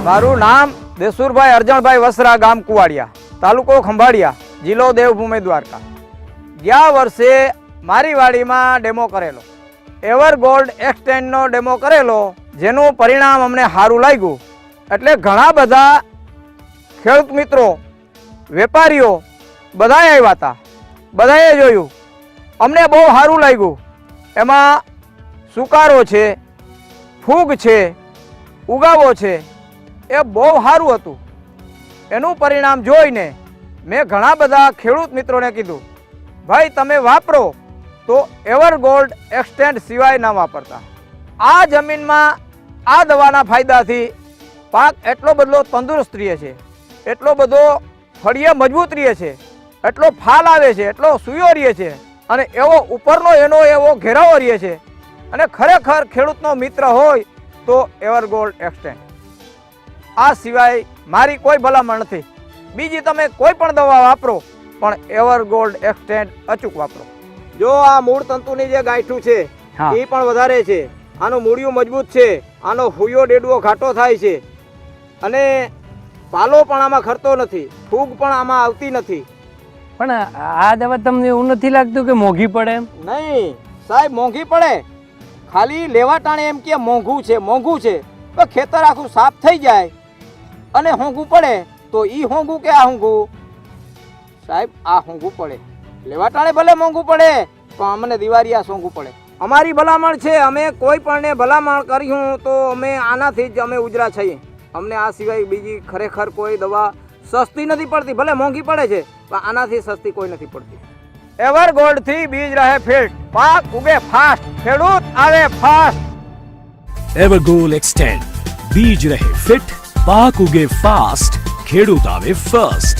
મારું નામ દેસુરભાઈ અરજણભાઈ વસરા, ગામ કુવાડિયા, તાલુકો ખંભાળિયા, જિલ્લો દેવભૂમિ દ્વારકા. ગયા વર્ષે મારી વાડીમાં ડેમો કરેલો, એવર ગોલ્ડ એક્સટેન્ડનો ડેમો કરેલો, જેનું પરિણામ અમને સારું લાગ્યું. એટલે ઘણા બધા ખેડૂત મિત્રો, વેપારીઓ બધાએ આવ્યા હતા, બધાએ જોયું, અમને બહુ સારું લાગ્યું. એમાં સુકારો છે, ફૂગ છે, ઉગાવો છે, એ બહુ સારું હતું. એનું પરિણામ જોઈને મેં ઘણા બધા ખેડૂત મિત્રોને કીધું, ભાઈ તમે વાપરો તો એવર ગોલ્ડ એક્સટેન્ડ સિવાય ના વાપરતા. આ જમીનમાં આ દવાના ફાયદાથી પાક એટલો બધો તંદુરસ્ત રહે છે, એટલો બધો ફળિયા મજબૂત રહે છે, એટલો ફાલ આવે છે, એટલો સુયો રહે છે, અને એવો ઉપરનો એનો એવો ઘેરાવો રહે છે. અને ખરેખર ખેડૂતનો મિત્ર હોય તો એવર ગોલ્ડ એક્સટેન્ડ. આ સિવાય મારી કોઈ ભલામણ નથી. બીજી તમે કોઈ પણ દવા વાપરો, પણ એવર ગોલ્ડ એક્સટેન્ડ અચૂક વાપરો. જો આ મૂળ તંતુની જે ગાંઠું છે એ પણ વધારે છે, આનું મૂળિયું મજબૂત છે, આનો હુયો ડેડવો ઘાટો થાય છે, અને પાલો પણ આમાં ખરતો નથી, ફૂગ પણ આમાં આવતી નથી. પણ આ દવા તમને એવું નથી લાગતું કે મોંઘી પડે એમ? નહીં સાહેબ, મોંઘી પડે. ખાલી લેવા ટાણે એમ કે મોંઘું છે, મોંઘું છે, તો ખેતર આખું સાફ થઈ જાય અને હોંઘું પડે તો ઈ હોંઘું કે આ હોંઘું? સાહેબ આ હોંઘું પડે. લેવા ટાણે ભલે મોંઘું પડે, પણ અમને દિવાળીયા સોંઘું પડે. અમારી ભલામણ છે, અમે કોઈ પણને ભલામણ કર્યું તો અમે આનાથી જ અમે ઉજરા છીએ. અમને આ સિવાય બીજી ખરેખર કોઈ દવા સસ્તી નથી પડતી. ભલે મોંઘી પડે છે, પણ આનાથી સસ્તી કોઈ નથી પડતી. એવર ગોલ્ડ થી બીજ રહે ફિટ, પાક ઉગે ફાસ્ટ, ખેડૂત આવે ફાસ્ટ. એવરગોલ્ડ એક્સટેન્ડ, બીજ રહે ફિટ, પાક ઉગે ફાસ્ટ, ખેડૂત આવે ફર્સ્ટ.